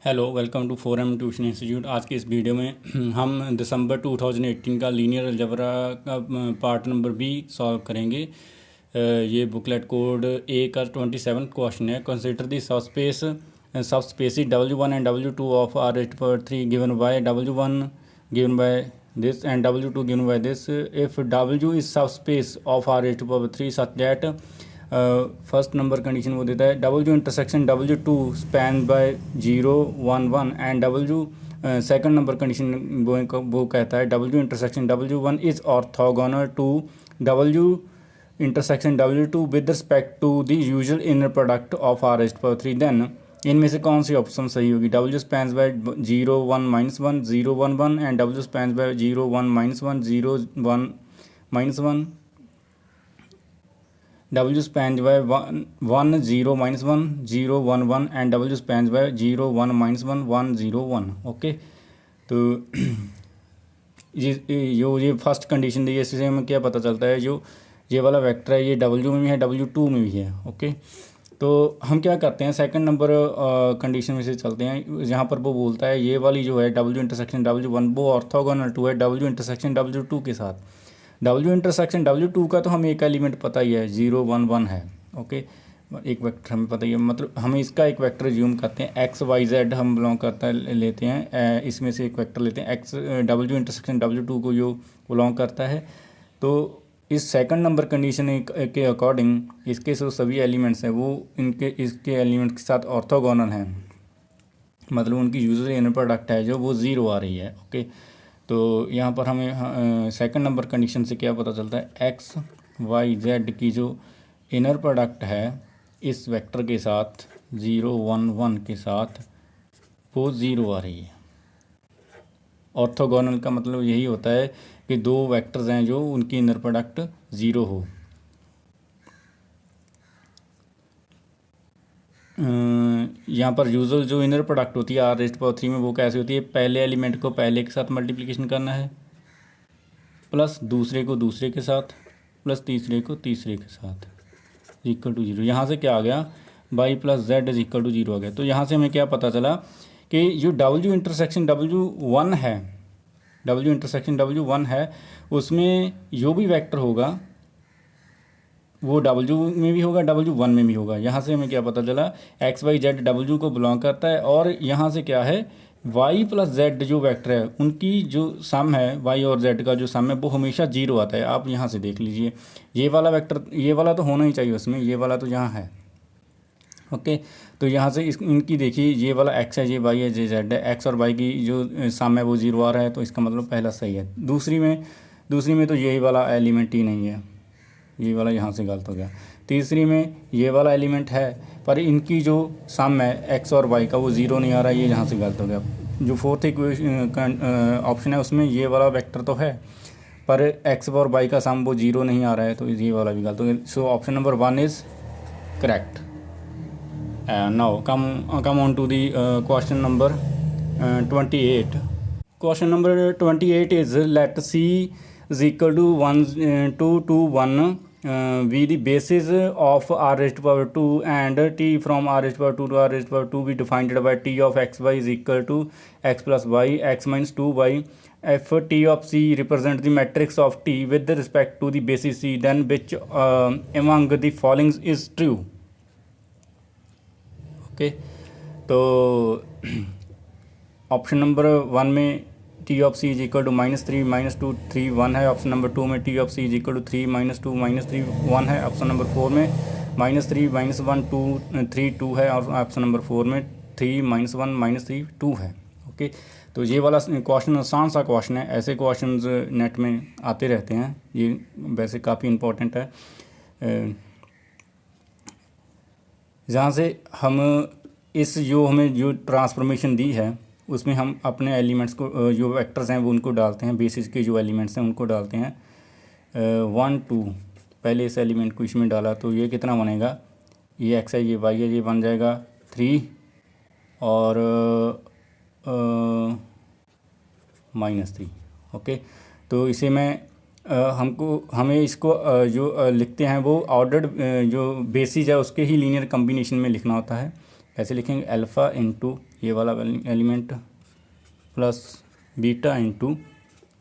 Hello, welcome to 4M tuition institute. आज के इस वीडियो में हम दिसंबर 2018 का लीनियर अलजेब्रा का पार्ट नंबर बी सॉल्व करेंगे। ये बुकलेट कोड ए का 27 क्वेश्चन है। Consider the sub spaces W1 and W2 of R⁻³ given by W1 given by this and W2 given by this if W is sub space of R⁻³ such that first number condition वो देता है W intersection W2 span by 0 1 1 and W second number condition वो कहता है W intersection W1 is orthogonal to W intersection W2 with respect to the usual inner product of R⁻³ then इनमें से कौन सी ऑप्शन सही होगी? W spans by 0 1 -1 0 1 1 and W spans by 0 1 -1 0 1 -1 W spans by 1 0 -1 0 1 1 and W spans by 0 1 -1 1 0 1। Okay, तो ये first condition दी है, इससे हमें क्या पता चलता है जो ये वाला वेक्टर है ये W में भी है W2 में भी है। ओके, तो हम क्या करते हैं सेकंड नंबर कंडीशन में से चलते हैं। यहाँ पर वो बोलता है ये वाली जो है W इंटरसेक्शन W1 वो ऑर्थोगोनल टू है W इंटरसेक्शन W2 के साथ। W इंटरसेक्शन W2 का तो हमें एक एलिमेंट पता ही है 0 1 1 है। ओके, एक वेक्टर हमें पता ही है, मतलब हम इसका एक वेक्टर ज्यूम करते हैं X Y Z हम बिलोंग करता है लेते हैं, इसमें से एक वेक्टर लेते हैं X W इंटरसेक्शन W2 को जो बिलोंग करता है। तो इस सेकंड नंबर कंडीशन के अकॉर्डिंग इसके जो सभी एलिमेंट्स हैं वो इसके एलिमेंट के साथ ऑर्थोगोनल हैं, मतलब उनकी यूजुअल इनर प्रोडक्ट है जो वो 0 आ रही है। ओके, तो यहाँ पर हमें सेकंड नंबर कंडीशन से क्या पता चलता है X Y Z की जो इनर प्रोडक्ट है इस वेक्टर के साथ 0 1 1 के साथ वो 0 आ रही है। ऑर्थोगोनल का मतलब यही होता है कि दो वेक्टर्स हैं जो उनकी इनर प्रोडक्ट 0 हो। यहाँ पर यूजुअल जो इनर प्रोडक्ट होती है R⁻³ में वो कैसे होती है? पहले एलिमेंट को पहले के साथ मल्टीप्लिकेशन करना है, प्लस दूसरे को दूसरे के साथ, प्लस तीसरे को तीसरे के साथ, इक्वल टू 0। यहाँ से क्या आ गया? y + z is equal to 0 आ गया। तो यहाँ से हमें क्या पता चला कि जो W इंटरसेक्शन W1 है, W इंटरसेक्शन W1 है उसमें जो भी वेक्टर होगा वो W में भी होगा W1 में भी होगा। यहाँ से हमें क्या पता चला? X Y Z W को बिलोंग करता है और यहाँ से क्या है Y + Z जो वेक्टर है उनकी जो सम है Y और Z का जो सम है वो हमेशा 0 आता है। आप यहाँ से देख लीजिए, ये वाला वेक्टर ये वाला तो होना ही चाहिए उसमें, ये वाला तो यहाँ है। ओके, तो यहाँ से इनकी देखिए ये वाला X है, ये Y है, ये Z है। X और Y की जो सम है वो 0 आ रहा है, तो इसका मतलब पहला सही है। दूसरी में तो यही वाला एलिमेंट ही नहीं है, ये वाला यहाँ से गलत हो गया। तीसरी में ये वाला एलिमेंट है पर इनकी जो सम है X और Y का वो 0 नहीं आ रहा है, ये यहाँ से गलत हो गया। जो फोर्थ ऑप्शन है उसमें ये वाला वेक्टर तो है पर X और Y का सम वो 0 नहीं आ रहा है, तो ये वाला भी गलत हो गया। So option number 1 is correct. Now come on to the question number 28। Question number 28 is let C is equal to 1 2 to 1 be the basis of R⁻²2 and T from R⁻² to R⁻² be defined by T of xy is equal to x plus y x minus 2y। if T of C represents the matrix of T with respect to the basis C, then which among the following is true? Okay, तो option number 1 में T of C is equal to -3 -2 3 1 है। Option number 2 में T of C is equal to 3 -2 -3 1 है। Option number 4 में -3 -1 2 3 2 है और option number 4 में 3 -1 -3 2 है। ओके, तो ये वाला क्वेश्चन आसान सा क्वेश्चन है, ऐसे क्वेश्चन नेट में आते रहते हैं, ये वैसे काफ़ी इम्पोर्टेंट है। जहाँ से हम इस जो हमें जो ट्रांसफॉर्मेशन दी है उसमें हम अपने एलिमेंट्स को जो वेक्टर्स हैं वो उनको डालते हैं, बेसिस के जो एलिमेंट्स हैं उनको डालते हैं। 1 2 पहले इस एलिमेंट को इसमें डाला तो ये कितना बनेगा? ये x है, ये y है, ये बन जाएगा 3 और -3। ओके, तो इसे मैं हमें इसको जो लिखते हैं वो ऑर्डर्ड जो बेसिस है उसके ही लीनियर कम्बिनेशन में लिखना होता है। कैसे लिखेंगे, अल्फ़ा इंटू ये वाला एलिमेंट प्लस बीटा इंटू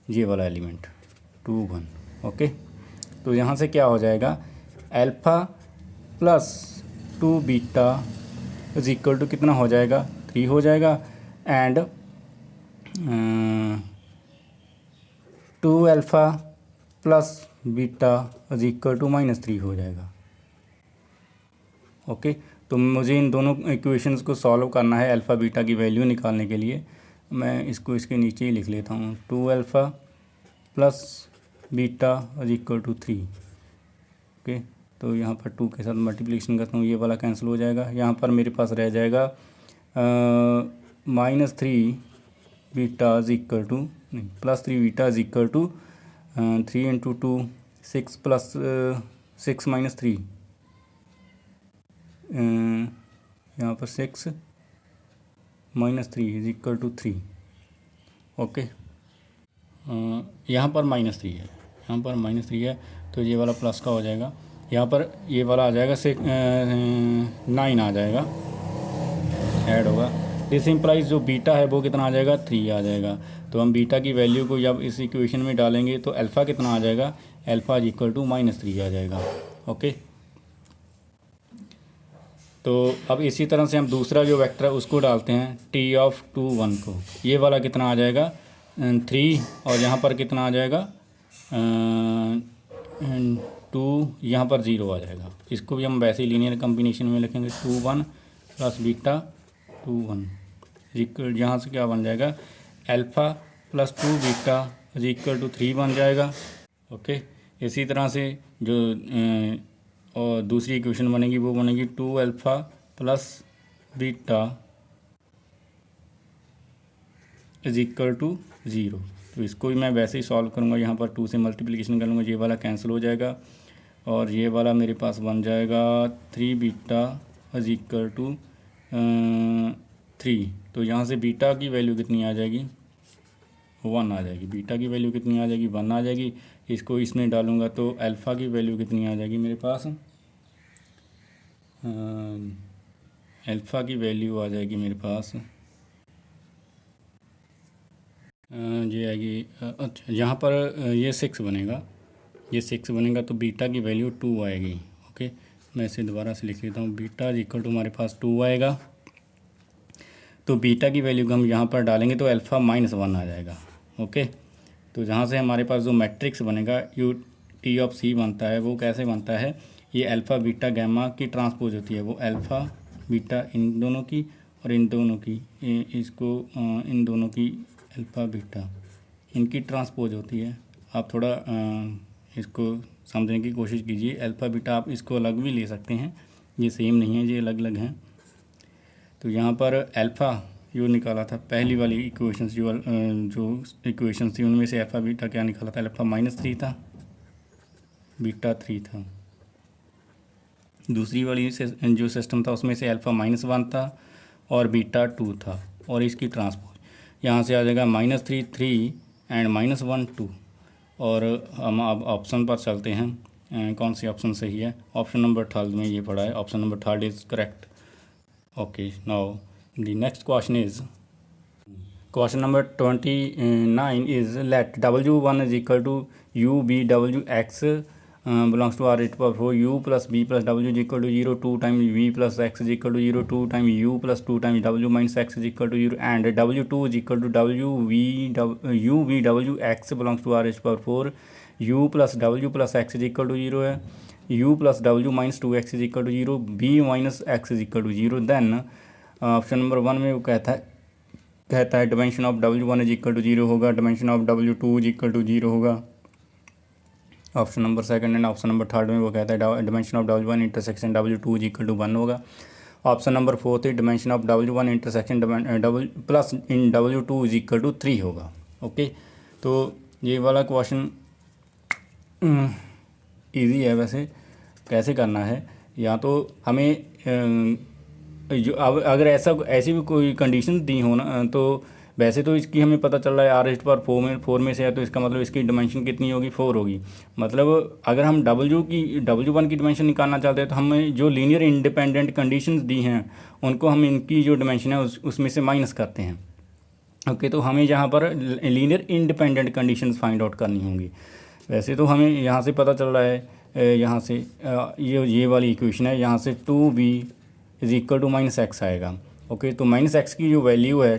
ये वाला एलिमेंट 2 1। ओके, तो यहाँ से क्या हो जाएगा, alpha plus 2 beta is equal to कितना हो जाएगा, 3 हो जाएगा, and 2 alpha plus beta is equal to -3 हो जाएगा। ओके, तो मुझे इन दोनों इक्वेशंस को सॉल्व करना है अल्फ़ा बीटा की वैल्यू निकालने के लिए। मैं इसको इसके नीचे ही लिख लेता हूँ, 2 alpha plus beta is equal to 3। Okay, तो यहाँ पर 2 के साथ मल्टीप्लिकेशन करता हूँ, ये वाला कैंसिल हो जाएगा। यहाँ पर मेरे पास रह जाएगा -3 बीटा इज इक्वल टू नहीं +3 beta is equal to 3 into 2 6 plus 6 -3 यहाँ पर 6 -3 इज इक्वल टू 3। ओके, यहाँ पर -3 है, यहाँ पर -3 है, तो ये वाला प्लस का हो जाएगा। यहाँ पर ये वाला आ जाएगा 9 आ जाएगा, ऐड होगा। दिस इम्प्लाइज जो बीटा है वो कितना आ जाएगा, 3 आ जाएगा। तो हम बीटा की वैल्यू को जब इस इक्वेशन में डालेंगे तो अल्फ़ा कितना आ जाएगा, अल्फ़ा इज इक्वल टू -3 आ जाएगा। ओके, तो अब इसी तरह से हम दूसरा जो वेक्टर है उसको डालते हैं, t ऑफ 2 1 को। ये वाला कितना आ जाएगा, 3, और यहाँ पर कितना आ जाएगा 2, यहाँ पर 0 आ जाएगा। इसको भी हम वैसे ही लीनियर कम्बिनेशन में लिखेंगे, 2 1 प्लस बीटा 2 1 इक्वल, यहाँ से क्या बन जाएगा, alpha plus 2 beta is equal to 3 बन जाएगा। ओके, इसी तरह से जो और दूसरी इक्वेशन बनेगी वो बनेगी 2 alpha plus beta is equal to 0। तो इसको भी मैं वैसे ही सॉल्व करूँगा, यहाँ पर 2 से मल्टीप्लिकेशन करूँगा, ये वाला कैंसिल हो जाएगा, और ये वाला मेरे पास बन जाएगा 3 बीटा इज इक्वल टू 3। तो यहाँ से बीटा की वैल्यू कितनी आ जाएगी, 1 आ जाएगी। बीटा की वैल्यू कितनी आ जाएगी, 1 आ जाएगी। इसको इसमें डालूँगा तो अल्फ़ा की वैल्यू कितनी आ जाएगी मेरे पास, अल्फ़ा की वैल्यू आ जाएगी मेरे पास, ये आएगी, अच्छा यहाँ पर ये 6 बनेगा, ये 6 बनेगा, तो बीटा की वैल्यू 2 आएगी। ओके, मैं इसे दोबारा से लिख लेता हूँ, बीटा इक्वल टू हमारे पास 2 आएगा। तो बीटा की वैल्यू को हम यहाँ पर डालेंगे तो अल्फ़ा -1 आ जाएगा। ओके, तो जहाँ से हमारे पास जो मैट्रिक्स बनेगा यू टी ऑफ सी बनता है, वो कैसे बनता है, ये अल्फ़ा बीटा गैमा की ट्रांसपोज होती है, वो अल्फ़ा बीटा इन दोनों की और इन दोनों की, इसको इन दोनों की अल्फ़ा बीटा इनकी ट्रांसपोज होती है। आप थोड़ा इसको समझने की कोशिश कीजिए। अल्फ़ा बीटा आप इसको अलग भी ले सकते हैं, ये सेम नहीं है, ये अलग अलग हैं। तो यहाँ पर अल्फ़ा जो निकाला था पहली वाली इक्वेशंस, जो इक्वेशंस थी उनमें से अल्फ़ा बीटा क्या निकाला था, अल्फ़ा -3 था, बीटा 3 था। दूसरी वाली जो सिस्टम था उसमें से अल्फ़ा -1 था और बीटा 2 था, और इसकी ट्रांसपोज यहाँ से आ जाएगा -3 3 एंड -1 2। और हम अब ऑप्शन पर चलते हैं, कौन सी ऑप्शन सही है। ऑप्शन नंबर 3 में ये पड़ा है, option number 3 is correct. Okay, now the next question is question number 29 is let W1 is equal to U B W X belongs to R⁴ U plus B plus W is equal to 0 2 times V plus X is equal to 0 2 times U plus 2 times W minus X is equal to 0 and W2 is equal to U V W X belongs to R⁴ U plus W plus X is equal to 0 है, U plus W minus 2X is equal to 0, B minus X is equal to 0। Then option number 1 में वो कहता है dimension of W1 is equal to 0 होगा, dimension of W2 is equal to 0 होगा। Option number 2 and option number 3 में वो कहता है dimension of W1 intersection W2 is equal to 1 होगा। Option number 4 dimension of W1 intersection plus in W2 is equal to 3 होगा। Okay, तो ये वाला क्वेश्चन इजी है। वैसे कैसे करना है, या तो हमें जो अगर ऐसी भी कोई कंडीशन दी हो ना, तो वैसे तो इसकी हमें पता चल रहा है आर रेस्ट पावर फोर में से है, तो इसका मतलब इसकी डिमेंशन कितनी होगी, 4 होगी। मतलब अगर हम W1 की डिमेंशन निकालना चाहते हैं तो हमें जो लीनियर इंडिपेंडेंट कंडीशंस दी हैं उनको हम इनकी जो डिमेंशन है उसमें से माइनस करते हैं। ओके, तो हमें यहाँ पर linear independent conditions find out करनी होंगी। वैसे तो हमें यहाँ से पता चल रहा है, यहाँ से ये वाली इक्वेशन है, यहाँ से 2b is equal to -x आएगा। ओके, तो -x की जो वैल्यू है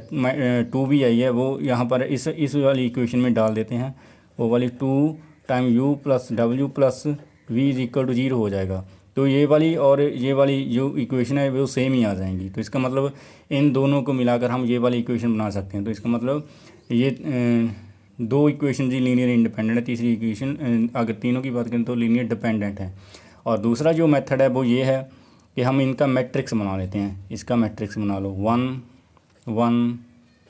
2b आई है, वो यहाँ पर इस वाली इक्वेशन में डाल देते हैं। वो वाली 2 time u plus w plus v is equal to 0 हो जाएगा। तो ये वाली और ये वाली जो इक्वेशन है वो सेम ही आ जाएंगी। तो इसका मतलब इन दोनों को मिलाकर हम ये वाली इक्वेशन बना सकते हैं। तो इसका मतलब ये दो इक्वेशन जी लीनियर इंडिपेंडेंट है, तीसरी इक्वेशन अगर तीनों की बात करें तो लीनियर डिपेंडेंट है। और दूसरा जो मेथड है वो ये है कि हम इनका मैट्रिक्स बना लेते हैं। इसका मैट्रिक्स बना लो 1 1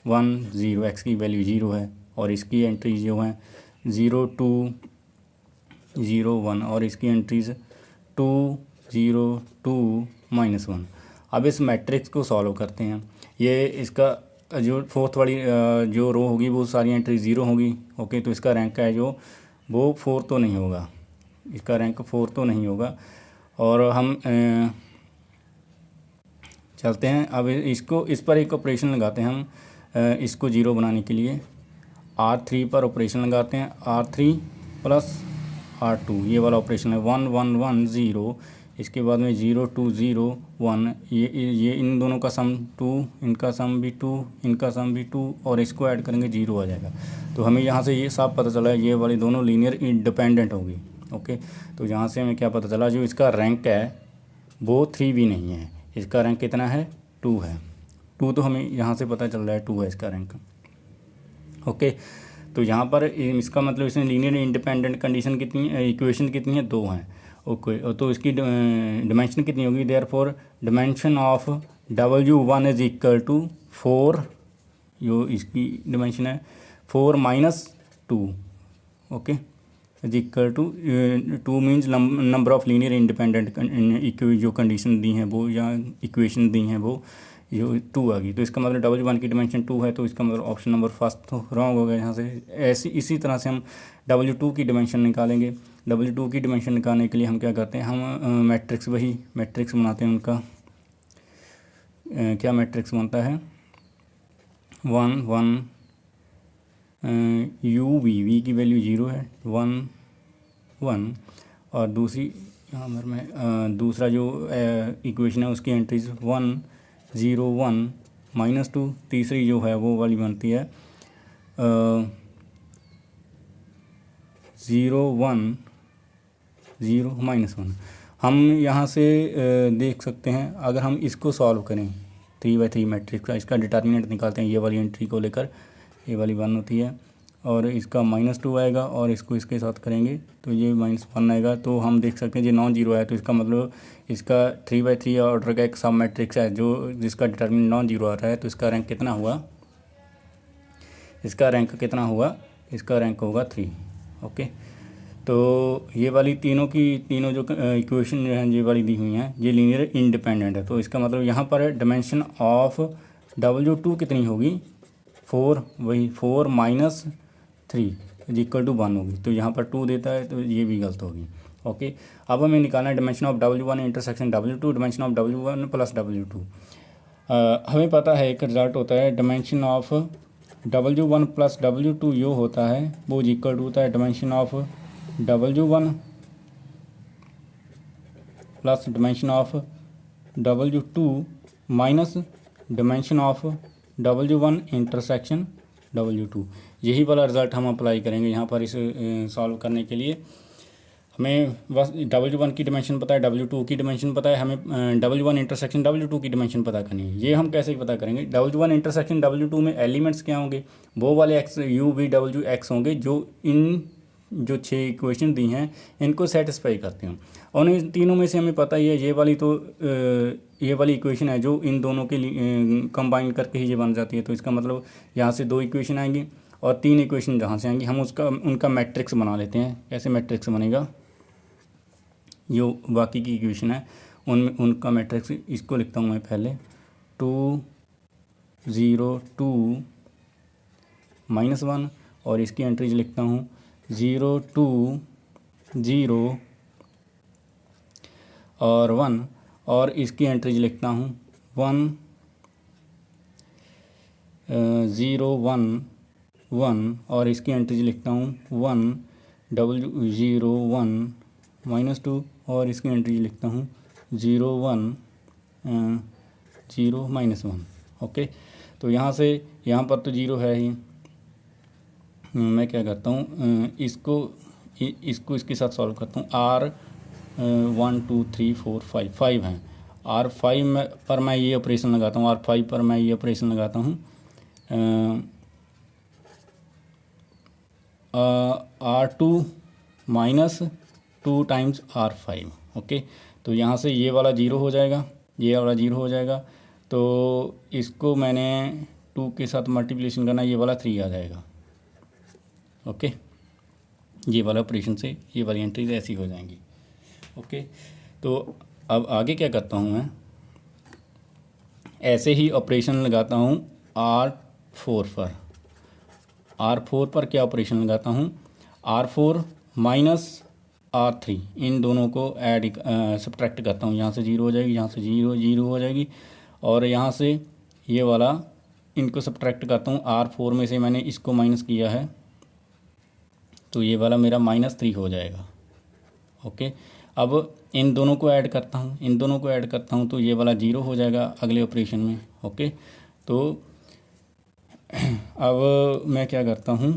1 0, x की वैल्यू 0 है और इसकी एंट्रीज जो हैं 0 2 0 1 और इसकी एंट्रीज 2 0 2 -1। अब इस मैट्रिक्स को सॉल्व करते हैं। ये इसका जो फोर्थ वाली जो रो होगी वो सारी एंट्री 0 होगी। ओके, तो इसका रैंक है जो वो 4 तो नहीं होगा, इसका रैंक 4 तो नहीं होगा। और हम चलते हैं अब इस पर एक ऑपरेशन लगाते हैं हम इसको 0 बनाने के लिए। R3 पर ऑपरेशन लगाते हैं, R3 प्लस R2, ये वाला ऑपरेशन है 1 1 1 0। इसके बाद में 0 2 0 1, ये इन दोनों का सम 2, इनका सम भी 2, इनका सम भी 2 और इसको ऐड करेंगे 0 आ जाएगा। तो हमें यहाँ से ये साफ पता चला है ये वाली दोनों लीनियर इंडिपेंडेंट होगी। ओके, तो यहाँ से हमें क्या पता चला, जो इसका रैंक है वो 3 भी नहीं है, इसका रैंक कितना है 2 है। 2 तो हमें यहाँ से पता चल रहा है 2 है इसका रैंक। ओके, तो यहाँ पर इसका मतलब इसमें लीनियर इंडिपेंडेंट कंडीशन कितनी इक्वेशन कितनी है, 2 हैं। ओके, तो इसकी डिमेंशन कितनी होगी, therefore dimension of W1 is equal to 4, जो इसकी डिमेंशन है 4 -2। Okay, is equal to 2 means number of linear independent जो कंडीशन दी हैं वो या इक्वेशन दी हैं वो जो 2 आ गई। तो इसका मतलब W1 की डिमेंशन 2 है, तो इसका मतलब ऑप्शन नंबर फर्स्ट तो रॉन्ग हो गया यहाँ से। इसी तरह से हम W2 की डिमेंशन निकालेंगे। W2 की डिमेंशन निकालने के लिए हम क्या करते हैं, हम वही मैट्रिक्स बनाते हैं उनका। क्या मैट्रिक्स बनता है 1 1 v की वैल्यू 0 है 1 1, और दूसरी यहाँ पर मैं दूसरा जो इक्वेशन है उसकी एंट्रीज 1 0 1 -2, तीसरी जो है वो वाली बनती है 0 1 0 -1। हम यहाँ से देख सकते हैं, अगर हम इसको सॉल्व करें 3/3 मैट्रिक्स का, इसका डिटर्मिनेंट निकालते हैं ये वाली एंट्री को लेकर, ये वाली 1 होती है और इसका -2 आएगा और इसको इसके साथ करेंगे तो ये -1 आएगा। तो हम देख सकते हैं ये नॉन जीरो है, तो इसका मतलब इसका 3/3 ऑर्डर का एक सब मैट्रिक्स है जो जिसका डिटर्मिनेंट नॉन जीरो आ रहा है। तो इसका रैंक कितना हुआ, इसका रैंक कितना हुआ, इसका रैंक होगा 3। ओके, तो ये वाली तीनों जो इक्वेशन जो हैं ये वाली दी हुई हैं ये लीनियर इंडिपेंडेंट है। तो इसका मतलब यहाँ पर डिमेंशन ऑफ W2 कितनी होगी 4, वही 4 -3 इज इक्वल टू 1 होगी। तो यहाँ पर 2 देता है तो ये भी गलत होगी। ओके, अब हमें निकालना है dimension of W1 intersection W2, dimension of W1 plus W2। हमें पता है एक रिजल्ट होता है dimension of W1 plus W2 जो होता है वो इक्वल टू होता है dimension of W1 plus dimension of W2 minus dimension of W1 intersection W2। यही वाला रिज़ल्ट हम अप्लाई करेंगे यहाँ पर इसे सॉल्व करने के लिए। हमें बस W1 की डिमेंशन पता है, W2 की डिमेंशन पता है, हमें W1 इंटरसेक्शन W2 की डिमेंशन पता करनी है। ये हम कैसे पता करेंगे, W1 इंटरसेक्शन W2 में एलिमेंट्स क्या होंगे, वो वाले x u v w x होंगे जो 6 इक्वेशन दी हैं इनको सेटिस्फाई करते हैं। और इन तीनों में से हमें पता ही है ये वाली इक्वेशन है जो इन दोनों के लिए कंबाइन करके ही ये बन जाती है। तो इसका मतलब यहाँ से 2 इक्वेशन आएंगी और 3 इक्वेशन जहाँ से आएंगी हम उनका मैट्रिक्स बना लेते हैं। कैसे मैट्रिक्स बनेगा, जो बाकी की इक्वेशन है उनका मैट्रिक्स इसको लिखता हूँ मैं पहले 2 0 2 -1 और इसकी एंट्रीज लिखता हूँ 0 2 0 और 1 और इसकी एंट्रीज लिखता हूँ 1 0 1 1 और इसकी एंट्रीज लिखता हूँ 1 0 1 -2 और इसकी एंट्रीज लिखता हूँ 0 1 0 -1। ओके, तो यहाँ से यहाँ पर तो 0 है ही। मैं क्या करता हूँ इसको इसके साथ सॉल्व करता हूँ। R 1 2 3 4 5 हैं। R5 पर मैं ये ऑपरेशन लगाता हूँ, R5 पर मैं ये ऑपरेशन लगाता हूँ R2 -2 टाइम्स R5। ओके, तो यहाँ से ये वाला 0 हो जाएगा, ये वाला 0 हो जाएगा, तो इसको मैंने 2 के साथ मल्टीप्लिकेशन करना, ये वाला 3 आ जाएगा। ओके, ये वाला ऑपरेशन से ये वाली एंट्रीज ऐसी हो जाएंगी। ओके, तो अब आगे क्या करता हूँ मैं, ऐसे ही ऑपरेशन लगाता हूँ R4 पर। R4 पर क्या ऑपरेशन लगाता हूँ, R4 -R3 इन दोनों को ऐड सब्ट्रैक्ट करता हूँ। यहाँ से 0 हो जाएगी, यहाँ से 0 0 हो जाएगी और यहाँ से ये वाला इनको सब्ट्रैक्ट करता हूँ। R4 में से मैंने इसको माइनस किया है तो ये वाला मेरा -3 हो जाएगा। ओके, अब इन दोनों को ऐड करता हूँ, इन दोनों को ऐड करता हूँ तो ये वाला 0 हो जाएगा अगले ऑपरेशन में। ओके, तो अब मैं क्या करता हूँ,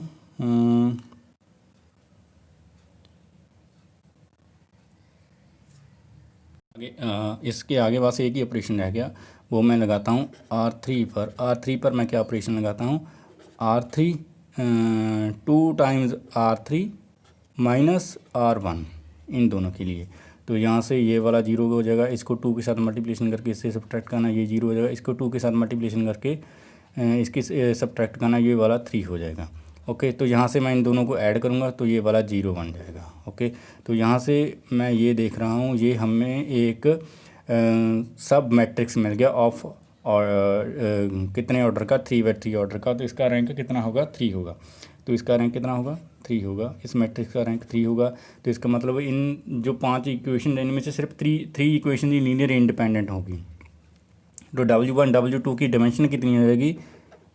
इसके आगे बस एक ही ऑपरेशन रह गया, वो मैं लगाता हूँ R3 पर। R3 पर मैं क्या ऑपरेशन लगाता हूँ, R3 2 टाइम्स R3 -R1 इन दोनों के लिए। तो यहाँ से ये वाला 0 हो जाएगा, इसको 2 के साथ मल्टीप्लिकेशन करके इससे सब्ट्रैक्ट करना, ये 0 हो जाएगा, इसको 2 के साथ मल्टीप्लिकेशन करके इसकी सब्ट्रैक्ट करना, ये वाला 3 हो जाएगा। ओके, तो यहाँ से मैं इन दोनों को ऐड करूँगा तो ये वाला 0 बन जाएगा। ओके, तो यहाँ से मैं ये देख रहा हूँ, ये हमें एक सब मैट्रिक्स मिल गया ऑफ और कितने ऑर्डर का, 3/3 ऑर्डर का। तो इसका रैंक कितना होगा, 3 होगा। तो इसका रैंक कितना होगा, 3 होगा। इस मैट्रिक्स का रैंक 3 होगा। तो इसका मतलब इन जो 5 इक्वेशन इनमें से सिर्फ 3 इक्वेशन ही लीनियर इंडिपेंडेंट होगी। तो W1 W2 की डायमेंशन कितनी हो जाएगी,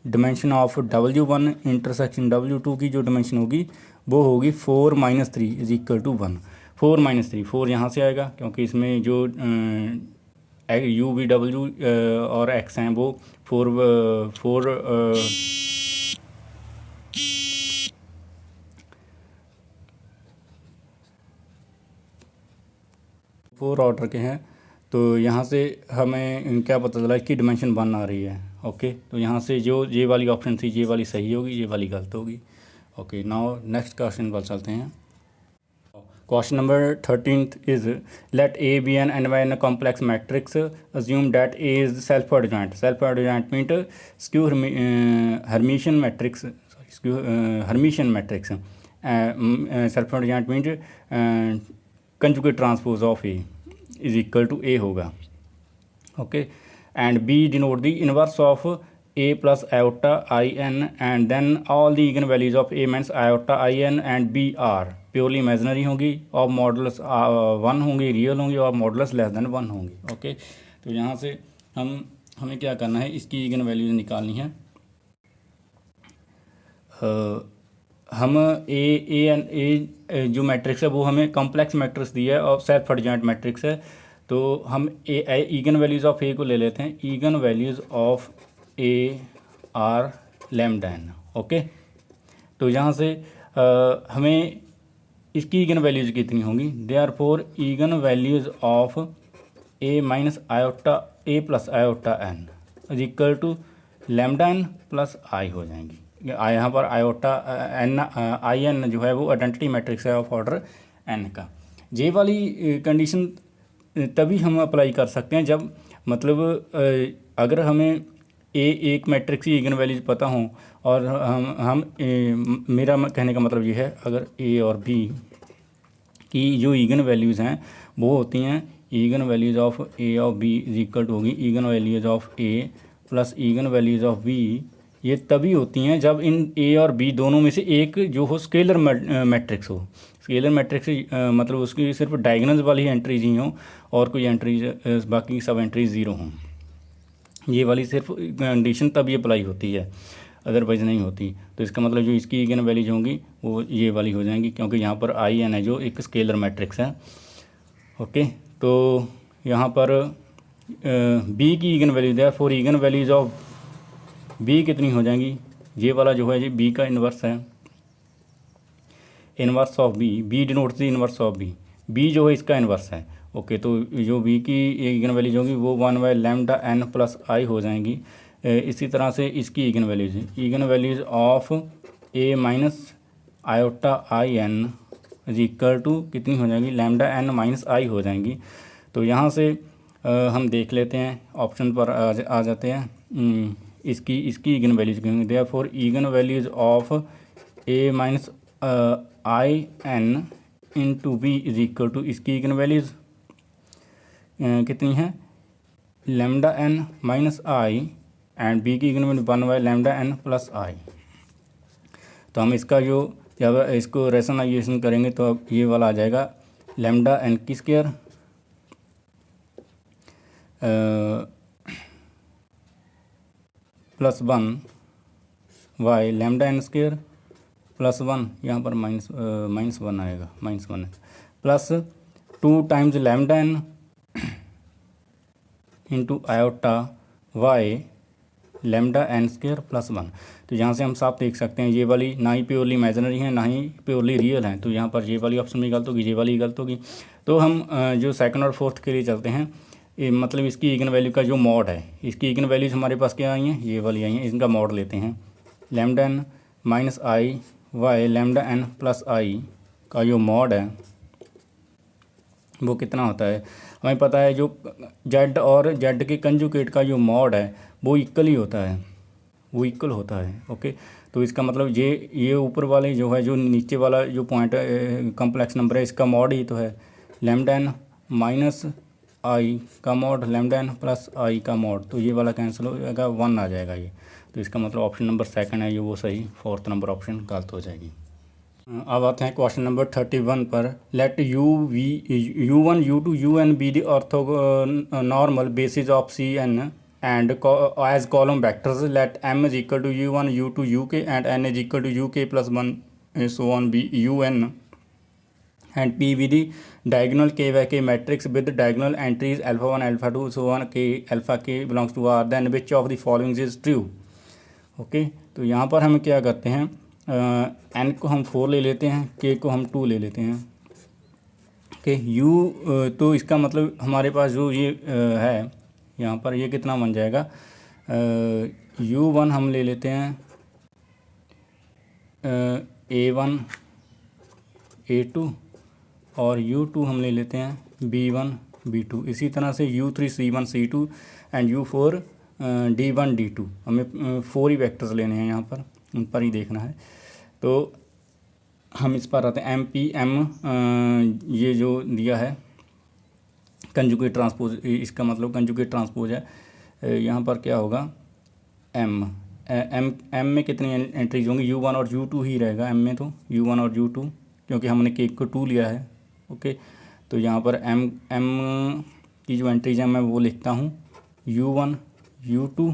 dimension of W1 intersection W2 की जो डायमेंशन होगी वो होगी 4 - 3 इज इक्वल टू 1। 4 - 3, 4 यहाँ से आएगा क्योंकि इसमें जो U V W और X हैं वो 4 ऑर्डर के हैं। तो यहाँ से हमें क्या पता चला, इसकी डायमेंशन 1 आ रही है। ओके, तो यहाँ से जो ये वाली ऑप्शन थी, ये वाली सही होगी, ये वाली गलत होगी। ओके, नाउ नेक्स्ट क्वेश्चन पर चलते हैं। Question number 13 is let A be an n complex matrix, assume that A is self adjoint। self adjoint means skew Hermitian matrix, Hermitian matrix। self adjoint means conjugate transpose of A is equal to A होगा। Okay, and B denote the inverse of A plus iota in and then all the eigenvalues of A means iota in and B are purely imaginary होंगी और modulus 1 होंगी, real होंगी और modulus less than 1 होंगी। Okay, तो यहाँ से हमें क्या करना है, इसकी इगन वैल्यूज निकालनी है। हम ए जो मैट्रिक्स है वो हमें कॉम्प्लेक्स मैट्रिक्स दिया है और सेल्फ एडजॉइंट मैट्रिक्स है। तो हम ईगन वैल्यूज़ ऑफ ए को ले लेते हैं। Eigenvalues of A R lambda N. Okay, तो यहाँ से हमें इसकी ईगन वैल्यूज़ कितनी होंगी, therefore eigenvalues of A minus iota A plus iota N is equal to lambda N plus I हो जाएंगी। यहाँ पर आयोटा एन आई एन जो है वो आइडेंटिटी मैट्रिक्स है ऑफ ऑर्डर एन का। ये वाली कंडीशन तभी हम अप्लाई कर सकते हैं जब मतलब अगर हमें एक मैट्रिक्स की ईगन वैल्यूज पता हों और मेरा कहने का मतलब ये है, अगर ए और बी की जो ईगन वैल्यूज़ हैं वो होती हैं eigenvalues of A of B is equal to होगी eigenvalues of A plus eigenvalues of B ये तभी होती हैं जब इन ए और बी दोनों में से एक जो हो स्केलर मैट्रिक्स हो। स्केलर मैट्रिक्स मतलब उसकी सिर्फ डायगोनल वाली एंट्रीज ही हो और कोई एंट्रीज बाकी सब एंट्रीज ज़ीरो हों। ये वाली सिर्फ कंडीशन तब ये अप्लाई होती है, अदरवाइज़ नहीं होती। तो इसका मतलब जो इसकी इगन वैल्यूज होंगी वो ये वाली हो जाएंगी, क्योंकि यहाँ पर आई एन है जो एक स्केलर मैट्रिक्स है। ओके, तो यहाँ पर बी की इगन वैल्यू है, for eigen values of B कितनी हो जाएंगी, ये वाला जो है ये बी का इन्वर्स है, inverse of B, B denotes the inverse of B, B जो है इसका इन्वर्स है। ओके, तो जो बी की इगन वैल्यूज होंगी वो 1/λn प्लस आई हो जाएंगी। इसी तरह से इसकी eigen values of A minus iota I n is equal to कितनी हो जाएंगी, λn माइनस आई हो जाएंगी। तो यहाँ से हम देख लेते हैं, ऑप्शन पर आ जाते हैं। इसकी इगन वैल्यूज कहेंगे, therefore eigen values of A minus I n into B is equal to इसकी इगन वैल्यूज कितनी है, λn minus I and B की eigen value 1/λn plus I. तो हम इसका जो जब इसको रेशनलाइजेशन करेंगे तो अब ये वाला आ जाएगा λn की square plus 1/λn square plus 1, यहाँ पर माइनस 1 आएगा, -1 है, plus 2 times λn into iota y λn square plus 1। तो यहाँ से हम साफ देख सकते हैं ये वाली ना ही प्योरली इमेजिनरी है ना ही प्योरली रियल है, तो यहाँ पर ये वाली ऑप्शन भी गलत होगी, ये वाली गलत होगी। तो हम जो सेकंड और फोर्थ के लिए चलते हैं, मतलब इसकी इगन वैल्यू का जो मॉड है, इसकी इगन वैल्यूज हमारे पास क्या आई हैं, ये वाली आई हैं, इनका मॉड लेते हैं। λn माइनस आई वाई λn प्लस आई का जो मॉड है वो कितना होता है, हमें पता है जो जेड और जेड के कंजुगेट का जो मॉड है वो इक्वल ही होता है, वो इक्वल होता है। ओके, तो इसका मतलब ये ऊपर वाले जो है, जो नीचे वाला जो पॉइंट कॉम्प्लेक्स नंबर है, इसका मॉड ही तो है λn माइनस आई का मॉड λn प्लस आई का मॉड, तो ये वाला कैंसिल हो जाएगा, 1 आ जाएगा ये। तो इसका मतलब ऑप्शन नंबर सेकंड है जो वो सही, फोर्थ नंबर ऑप्शन गलत हो जाएगी। अब आते हैं क्वेश्चन नंबर 31 पर। Let u1 u2 un be the orthonormal basis of C n and as column vectors, let m is equal to u1 u2 uk and n is equal to uk plus 1 so on B un and p with the diagonal k by k matrix with diagonal entries alpha 1 alpha 2 so on k alpha k belongs to R, then which of the following is true। Okay, तो यहाँ पर हम क्या करते हैं, n को हम 4 ले लेते हैं, k को हम 2 ले लेते हैं। ओके, u तो इसका मतलब हमारे पास जो ये है यहाँ पर ये कितना बन जाएगा, u1 हम ले लेते हैं a1 a2 और u2 हम ले लेते हैं b1 b2। इसी तरह से u3 c1 c2 and u4 d1 d2। हमें 4 ही वेक्टर्स लेने हैं, यहाँ पर उन पर ही देखना है। तो हम इस पर आते हैं, एम पी एम ये जो दिया है कंजुगेट ट्रांसपोज, इसका मतलब कंजुगेट ट्रांसपोज है। यहाँ पर क्या होगा, एम में कितनी एंट्रीज होंगी, u1 और u2 ही रहेगा एम में, तो u1 और u2 क्योंकि हमने केक को 2 लिया है। ओके, तो यहाँ पर एम की जो एंट्रीज है मैं वो लिखता हूँ u1 u2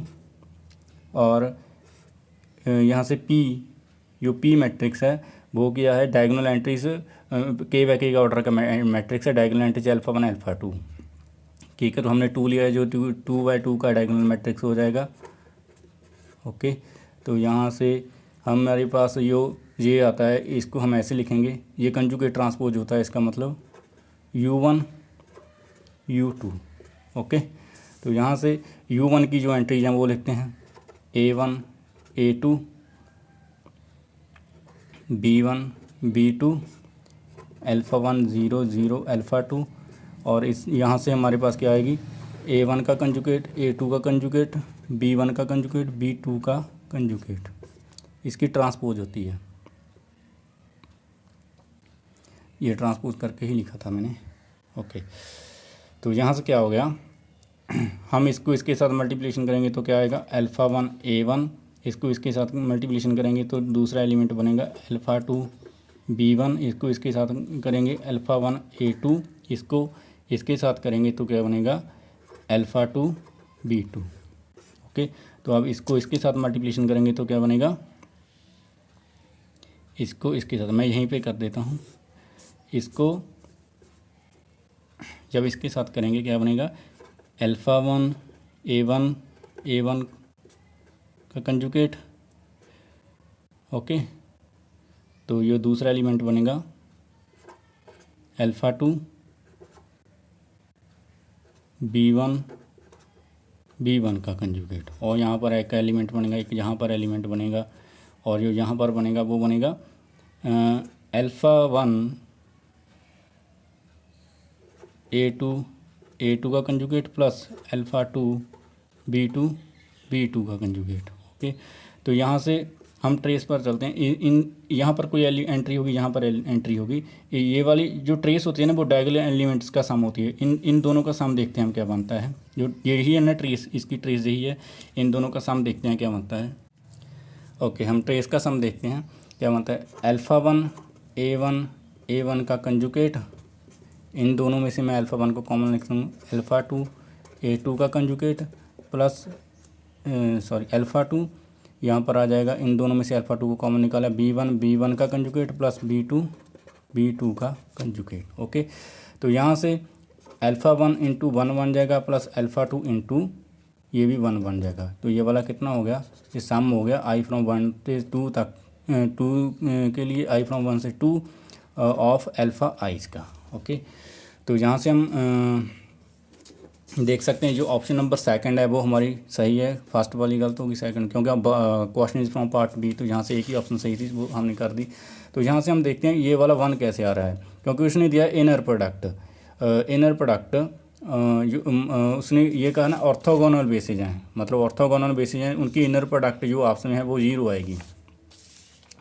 और यहाँ से p जो p मैट्रिक्स है वो क्या है, डायगोनल एंट्रीज के बाई के का ऑर्डर का मैट्रिक्स है, डायगोनल एंट्रीज अल्फा 1 अल्फा 2। ठीक है, तो हमने 2 लिया है जो 2/2 का डायगोनल मैट्रिक्स हो जाएगा। ओके, तो यहाँ से हमारे पास ये आता है, इसको हम ऐसे लिखेंगे, ये कंजुगेट ट्रांसपोज होता है, इसका मतलब u1 u2। ओके, तो यहाँ से u1 की जो एंट्रीज हैं वो लिखते हैं a1 a2 b1 b2 alpha 1 0 0 alpha 2, और इस यहाँ से हमारे पास क्या आएगी, a1 का कंजुगेट a2 का कंजुगेट b1 का कंजुगेट b2 का कंजुगेट, इसकी ट्रांसपोज होती है। ये ट्रांसपोज करके ही लिखा था मैंने। ओके, तो यहाँ से क्या हो गया, हम इसको इसके साथ मल्टीप्लिकेशन करेंगे तो क्या आएगा, अल्फ़ा 1 a1 इसको इसके साथ मल्टीप्लिकेशन करेंगे तो दूसरा एलिमेंट बनेगा अल्फ़ा टू B1, इसको इसके साथ करेंगे अल्फ़ा वन A2, इसको इसके साथ करेंगे तो क्या बनेगा अल्फ़ा टू B2। ओके, तो अब इसको इसके साथ मल्टीप्लिकेशन करेंगे तो क्या बनेगा, इसको इसके साथ मैं यहीं पे कर देता हूँ, इसको जब इसके साथ करेंगे क्या बनेगा अल्फ़ा वन A1 का कंजुगेट। ओके, तो ये दूसरा एलिमेंट बनेगा अल्फ़ा टू B1 का कंजुगेट, और यहाँ पर एक एलिमेंट बनेगा, एक यहाँ पर एलिमेंट बनेगा, और जो यहाँ पर बनेगा वो बनेगा अल्फ़ा वन A2 का conjugate plus alpha two B2 का कंजुगेट। ओके, तो यहाँ से हम ट्रेस पर चलते हैं। इन यहाँ पर कोई एंट्री होगी, यहाँ पर एंट्री होगी, ये वाली जो ट्रेस होती है ना वो डायगोनल एलिमेंट्स का सम होती है। इन दोनों का सम देखते हैं हम क्या बनता है, जो यही है ना ट्रेस, इसकी ट्रेस यही है, इन दोनों का सम देखते हैं क्या बनता है। ओके, हम ट्रेस का सम देखते हैं क्या बनता है, अल्फ़ा वन A1 का कंजुगेट, इन दोनों में से मैं अल्फ़ा वन को कॉमन लिखता हूँ, अल्फ़ा टू A2 का कंजुगेट प्लस अल्फ़ा टू, यहाँ पर आ जाएगा इन दोनों में से अल्फ़ा टू को कॉमन निकाला, B1 का कंजुगेट प्लस B2 का कंजुगेट। ओके, तो यहाँ से अल्फ़ा वन इंटू वन बन जाएगा प्लस अल्फ़ा टू इंटू ये भी वन बन जाएगा। तो ये वाला कितना हो गया, ये सम हो गया आई फ्रॉम 1 से 2 तक, 2 के लिए आई फ्रॉम 1 से 2 ऑफ अल्फ़ा आइज़ का। ओके, तो यहाँ से हम देख सकते हैं जो ऑप्शन नंबर सेकंड है वो हमारी सही है, फर्स्ट वाली गलत होगी सेकंड, क्योंकि अब question is from part B, तो यहाँ से एक ही ऑप्शन सही थी वो हमने कर दी। तो यहाँ से हम देखते हैं ये वाला वन कैसे आ रहा है, क्योंकि उसने दिया इनर प्रोडक्ट उसने ये कहा ना ऑर्थोगोनल बेसिज हैं, मतलब ऑर्थोगोनल बेसिज हैं, उनकी इनर प्रोडक्ट जो आपस में है वो 0 आएगी,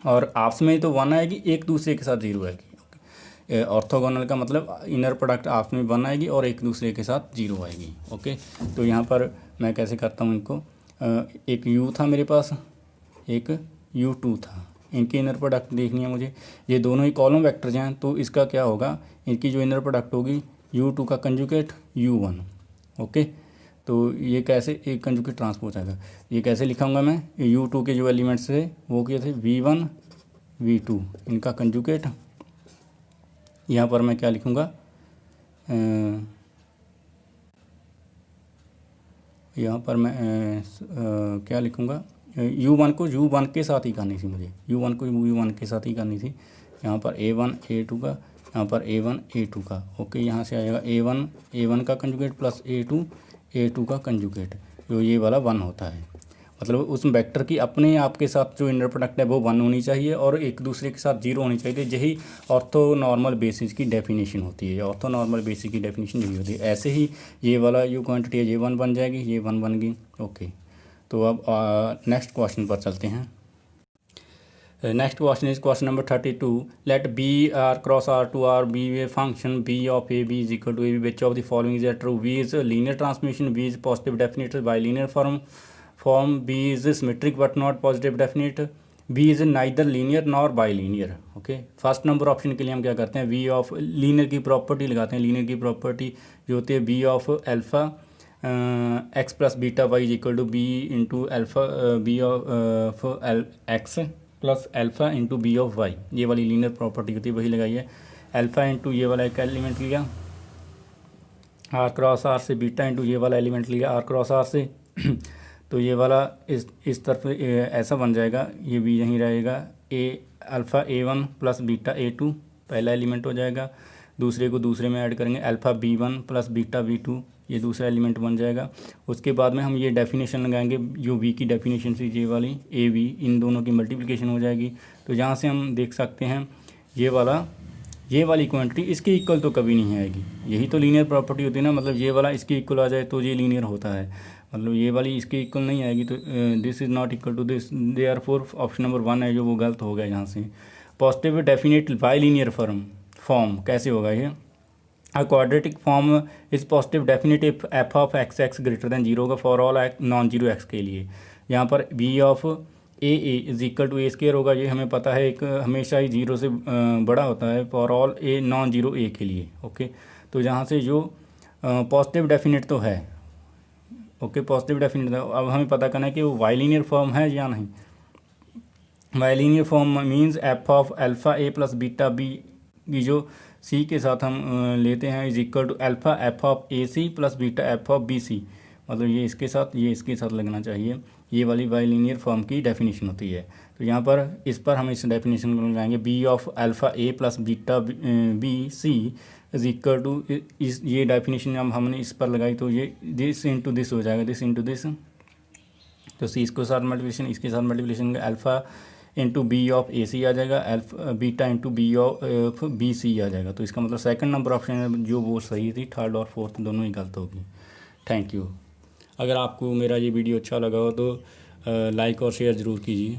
और आपस में तो 1 आएगी, एक दूसरे के साथ 0 आएगी। ऑर्थोगोनल का मतलब इनर प्रोडक्ट आपस में 1 आएगी और एक दूसरे के साथ 0 आएगी। ओके, तो यहाँ पर मैं कैसे करता हूँ इनको, एक U था मेरे पास, एक U2 था, इनकी इनर प्रोडक्ट देखनी है मुझे, ये दोनों ही कॉलम वेक्टर्स हैं, तो इसका क्या होगा, इनकी जो इनर प्रोडक्ट होगी U2 का कंजुगेट U1। ओके, तो ये कैसे एक कंजुगेट ट्रांसपोज आएगा, ये कैसे लिखाऊंगा मैं, U2 के जो एलिमेंट्स थे वो क्या थे V1 V2, इनका कंजुगेट, यहाँ पर मैं क्या लिखूँगा, यहाँ पर मैं क्या लिखूँगा, U1 को U1 के साथ ही करनी थी मुझे, U1 को U1 के साथ ही करनी थी, यहाँ पर A1 A2 का, यहाँ पर A1 A2 का। ओके, यहाँ से आएगा A1 का कंजुगेट प्लस A2 का कंजुगेट, जो ये वाला 1 होता है, मतलब उस वेक्टर की अपने आप के साथ जो इनर प्रोडक्ट है वो 1 होनी चाहिए और एक दूसरे के साथ 0 होनी चाहिए। यही ऑर्थोनॉर्मल बेसिस की डेफिनेशन होती है, ऑर्थोनॉर्मल बेसिस की डेफिनेशन यही होती है। ऐसे ही ये वाला यू क्वांटिटी है, ये 1 बन जाएगी, ये 1 बन गई। ओके, तो अब नेक्स्ट क्वेश्चन पर चलते हैं। Next question is question number 32। Let B R cross R to R be a function B of A B is equal to A B, which of the following is true. B is linear transmission, B is positive definite bilinear form, B is symmetric but not positive definite, B is neither linear nor bilinear। Okay, first number option के लिए हम क्या करते हैं, V of linear की property लगाते हैं। Linear की प्रॉपर्टी जो होती है B of alpha x plus beta y is equal to B into alpha B of x plus alpha into B of y, ये वाली लीनियर प्रॉपर्टी होती है, वही लगाई है। अल्फ़ा इंटू ये वाला एक एलिमेंट लिया आर क्रॉस आर से, बीटा इंटू ये वाला एलिमेंट लिया आर क्रॉस आर से तो ये वाला इस तरफ ऐसा बन जाएगा, ये भी यहीं रहेगा, alpha A1 plus beta A2 पहला एलिमेंट हो जाएगा, दूसरे को दूसरे में ऐड करेंगे, alpha B1 plus beta B2 ये दूसरा एलिमेंट बन जाएगा। उसके बाद में हम ये डेफिनेशन लगाएंगे, जो V की डेफिनेशन थी ये वाली AB, इन दोनों की मल्टीप्लिकेशन हो जाएगी। तो यहाँ से हम देख सकते हैं ये वाली क्वांटिटी इसके इक्वल तो कभी नहीं आएगी, यही तो लीनियर प्रॉपर्टी होती है ना, मतलब ये वाला इसके इक्वल आ जाए तो ये लीनियर होता है, मतलब ये वाली इसके इक्वल नहीं आएगी, तो this is not equal to this, therefore option number 1 है जो वो गलत हो गया यहाँ से। Positive definite bilinear form कैसे होगा ये, a quadratic form is positive definite if f of x x greater than 0 का for all non zero x के लिए। यहाँ पर B of A is equal to A square होगा, ये हमें पता है, एक हमेशा ही जीरो से बड़ा होता है for all A non zero A के लिए। ओके, तो यहाँ से जो पॉजिटिव डेफिनेट तो है, ओके पॉजिटिव डेफिनेट, अब हमें पता करना है कि वो बाइलिनियर फॉर्म है या नहीं। Bilinear form means f of alpha A plus beta B की जो सी के साथ हम लेते हैं is equal to alpha f of A C plus beta f of B C, मतलब ये इसके साथ ये इसके साथ लगना चाहिए। ये वाली बाइलिनियर फॉर्म की डेफिनेशन होती है। तो यहाँ पर इस पर हम इस डेफिनेशन को लगाएंगे, B of alpha A plus beta B C is equal to, इस ये डेफिनेशन जब हमने इस पर लगाई तो ये दिस इंटू दिस हो जाएगा, दिस इंटू दिस, तो सी इसके साथ मल्टीप्लिकेशन, इसके साथ multiplication alpha into B of A C आ जाएगा, alpha beta into B of B C आ जाएगा। तो इसका मतलब सेकंड नंबर ऑप्शन है जो वो सही थी, थर्ड और फोर्थ दोनों ही गलत होगी। Thank you. अगर आपको मेरा ये वीडियो अच्छा लगा हो तो लाइक और शेयर ज़रूर कीजिए।